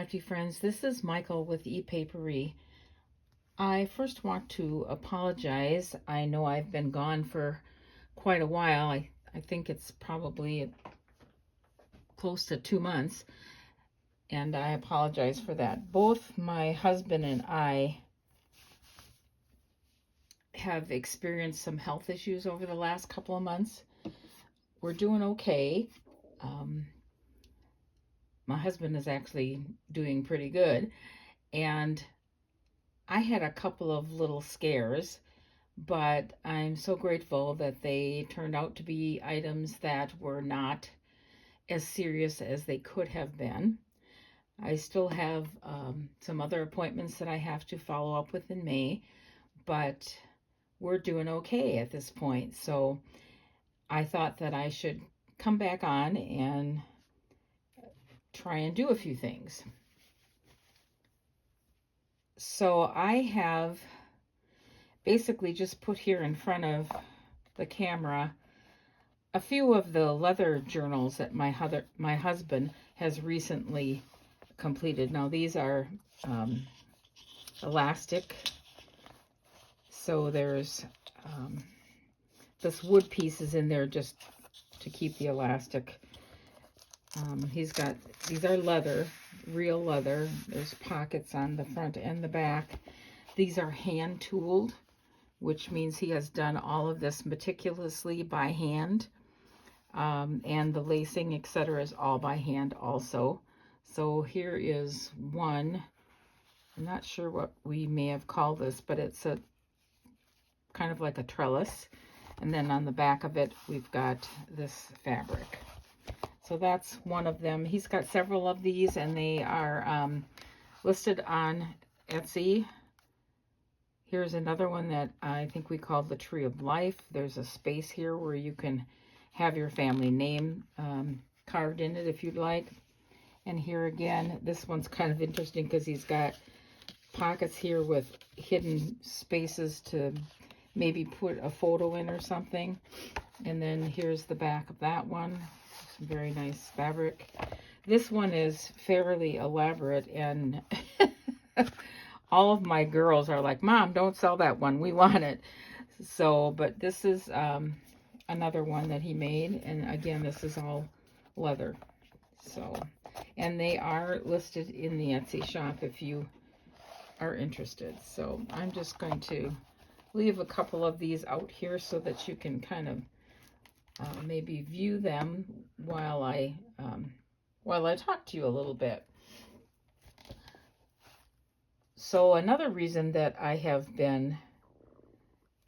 crafty friends. This is Michael with ePapery. I first want to apologize. I know I've been gone for quite a while. I think it's probably close to 2 months, and I apologize for that. Both my husband and I have experienced some health issues over the last couple of months. We're doing okay. My husband is actually doing pretty good, and I had a couple of little scares, but I'm so grateful that they turned out to be items that were not as serious as they could have been. I still have some other appointments that I have to follow up with in May, but we're doing okay at this point. So I thought that I should come back on and try and do a few things. So I have basically just put here in front of the camera a few of the leather journals that my husband has recently completed. Now these are elastic, so there's this wood piece is in there just to keep the elastic. These are leather, real leather. There's pockets on the front and the back. These are hand tooled, which means he has done all of this meticulously by hand. And the lacing, etc., is all by hand also. So here is one. I'm not sure what we may have called this, but it's a kind of like a trellis. And then on the back of it, we've got this fabric. So that's one of them. He's got several of these, and they are listed on Etsy. Here's another one that I think we call the Tree of Life. There's a space here where you can have your family name carved in it if you'd like. And here again, this one's kind of interesting because he's got pockets here with hidden spaces to maybe put a photo in or something. And then here's the back of that one. Some very nice fabric. This one is fairly elaborate, and all of my girls are like, "Mom, don't sell that one. We want it." So, but this is another one that he made, and again, this is all leather. So, and they are listed in the Etsy shop if you are interested. So I'm just going to leave a couple of these out here so that you can kind of maybe view them while I talk to you a little bit. So another reason that I have been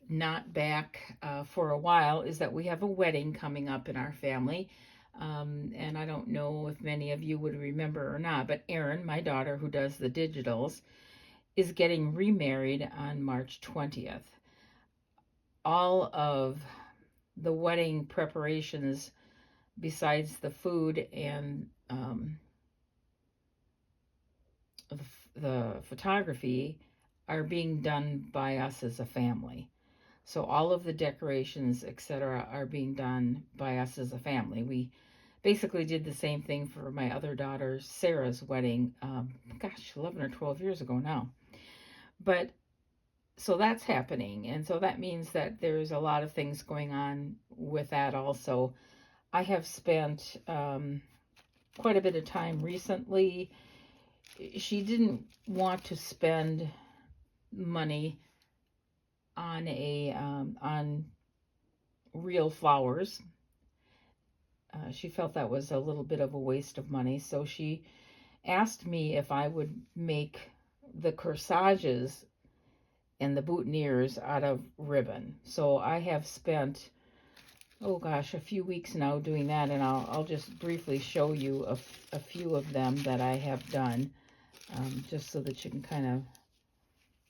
not back for a while is that we have a wedding coming up in our family. And I don't know if many of you would remember or not, but Erin, my daughter who does the digitals, is getting remarried on March 20th. All of the wedding preparations, besides the food and the photography, are being done by us as a family. So all of the decorations, etc., are being done by us as a family. We basically did the same thing for my other daughter Sarah's wedding, 11 or 12 years ago now. But so that's happening, and so that means that there's a lot of things going on with that also. I have spent quite a bit of time recently. She didn't want to spend money on on real flowers. She felt that was a little bit of a waste of money, so she asked me if I would make the corsages and the boutonnieres out of ribbon. So I have spent, oh gosh, a few weeks now doing that, and I'll just briefly show you a few of them that I have done, just so that you can kind of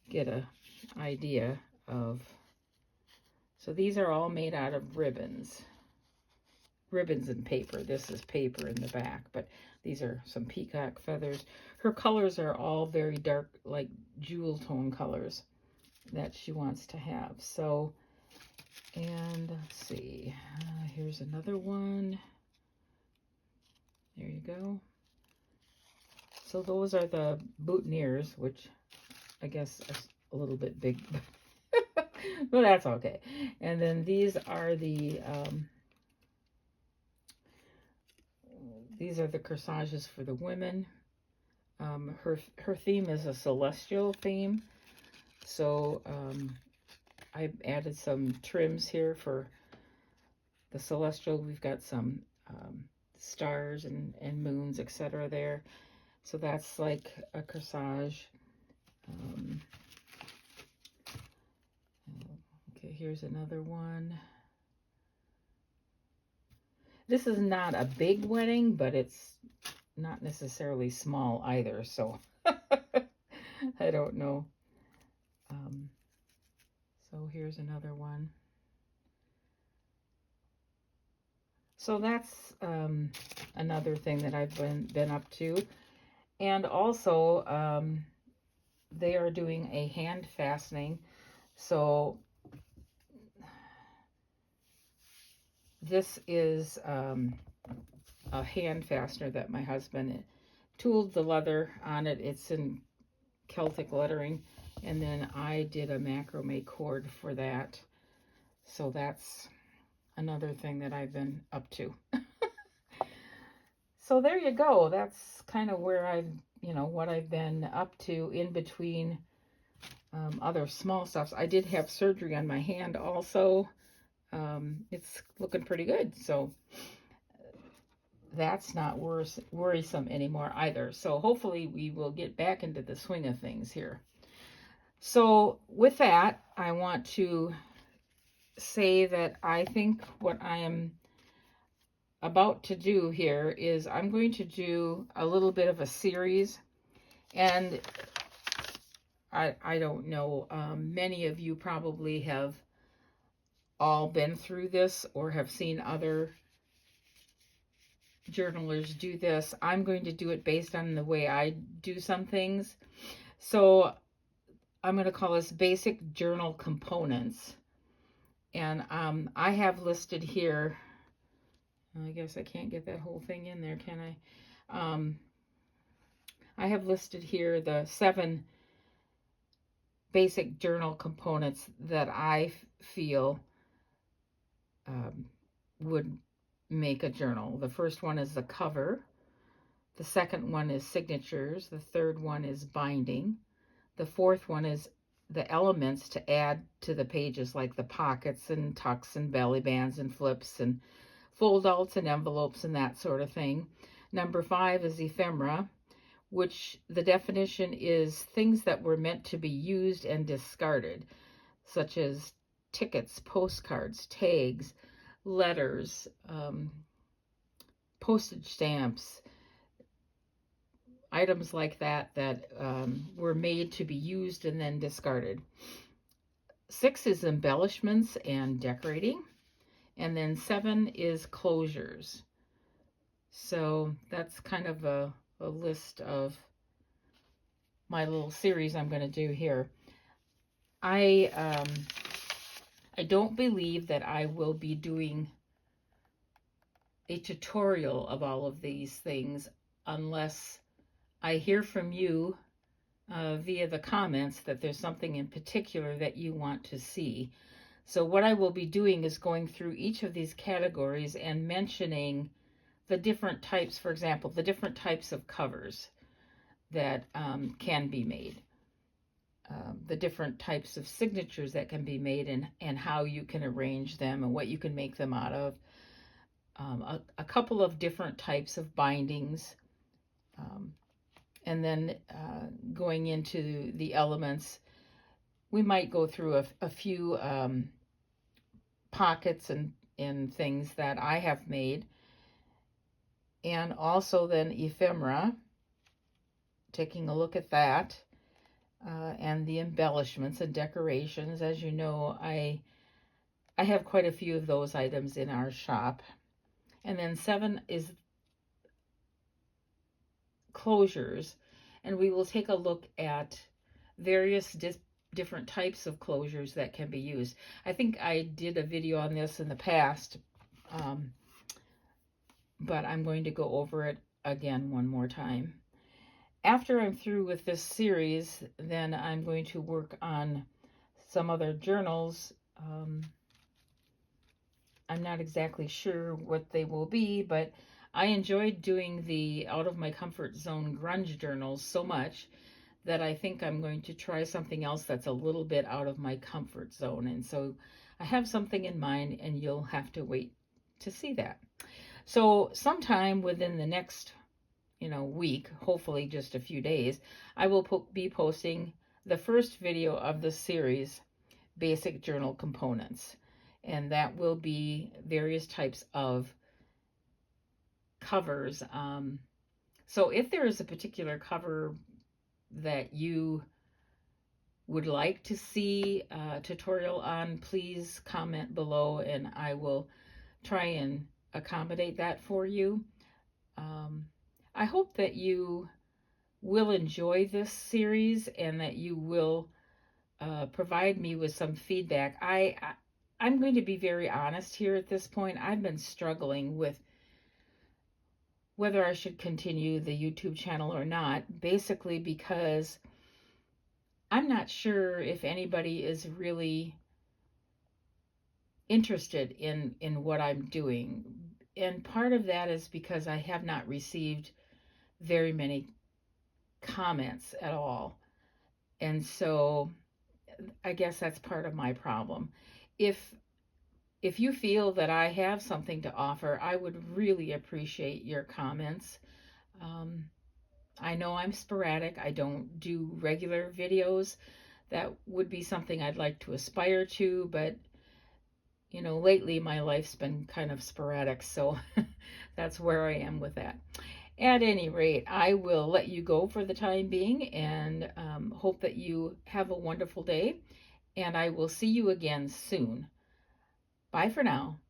get an idea of. So these are all made out of ribbons and paper. This is paper in the back, but these are some peacock feathers. Her colors are all very dark, like jewel tone colors that she wants to have. So, and let's see, here's another one. There you go. So those are the boutonnieres, which I guess is a little bit big, but that's okay. And then these are the corsages for the women. Her theme is a celestial theme, so I added some trims here for the celestial. We've got some stars and moons, etc. there. So that's like a corsage. Okay, here's another one. This is not a big wedding, but it's not necessarily small either, so I don't know. So here's another one. So that's another thing that I've been up to. And also, they are doing a hand fastening. So this is a hand fastener that my husband tooled the leather on it. It's in Celtic lettering. And then I did a macrame cord for that. So that's another thing that I've been up to. So there you go. That's kind of where what I've been up to in between other small stuffs. I did have surgery on my hand also. It's looking pretty good. So that's not worrisome anymore either. So hopefully we will get back into the swing of things here. So with that, I want to say that I think what I am about to do here is I'm going to do a little bit of a series, and I don't know, many of you probably have all been through this or have seen other journalers do this. I'm going to do it based on the way I do some things. So I'm going to call this basic journal components. And I have listed here, I guess I can't get that whole thing in there, can I? I have listed here the 7 basic journal components that I feel would make a journal. The first one is the cover. The second one is signatures. The third one is binding. The fourth one is the elements to add to the pages, like the pockets and tucks and belly bands and flips and fold-outs and envelopes and that sort of thing. Number 5 is ephemera, which the definition is things that were meant to be used and discarded, such as tickets, postcards, tags, letters, postage stamps, items like that were made to be used and then discarded. 6 is embellishments and decorating. And then 7 is closures. So that's kind of a list of my little series I'm going to do here. I don't believe that I will be doing a tutorial of all of these things unless I hear from you via the comments that there's something in particular that you want to see. So what I will be doing is going through each of these categories and mentioning the different types, for example, the different types of covers that can be made, the different types of signatures that can be made, and how you can arrange them and what you can make them out of, a couple of different types of bindings, and then going into the elements. We might go through a few pockets and things that I have made. And also then ephemera, taking a look at that, and the embellishments and decorations. As you know, I have quite a few of those items in our shop. And then 7 is closures, and we will take a look at various different types of closures that can be used. I think I did a video on this in the past, but I'm going to go over it again one more time. after I'm through with this series, then I'm going to work on some other journals. I'm not exactly sure what they will be, but I enjoyed doing the out of my comfort zone grunge journals so much that I think I'm going to try something else that's a little bit out of my comfort zone. And so I have something in mind, and you'll have to wait to see that. So sometime within the next, week, hopefully just a few days, I will be posting the first video of the series, Basic Journal Components. And that will be various types of covers. So if there is a particular cover that you would like to see a tutorial on, please comment below and I will try and accommodate that for you. I hope that you will enjoy this series and that you will provide me with some feedback. I'm going to be very honest here at this point. I've been struggling with whether I should continue the YouTube channel or not, basically because I'm not sure if anybody is really interested in what I'm doing. And part of that is because I have not received very many comments at all. And so I guess that's part of my problem. If you feel that I have something to offer, I would really appreciate your comments. I know I'm sporadic. I don't do regular videos. That would be something I'd like to aspire to, but lately my life's been kind of sporadic, so that's where I am with that. At any rate, I will let you go for the time being and hope that you have a wonderful day, and I will see you again soon. Bye for now.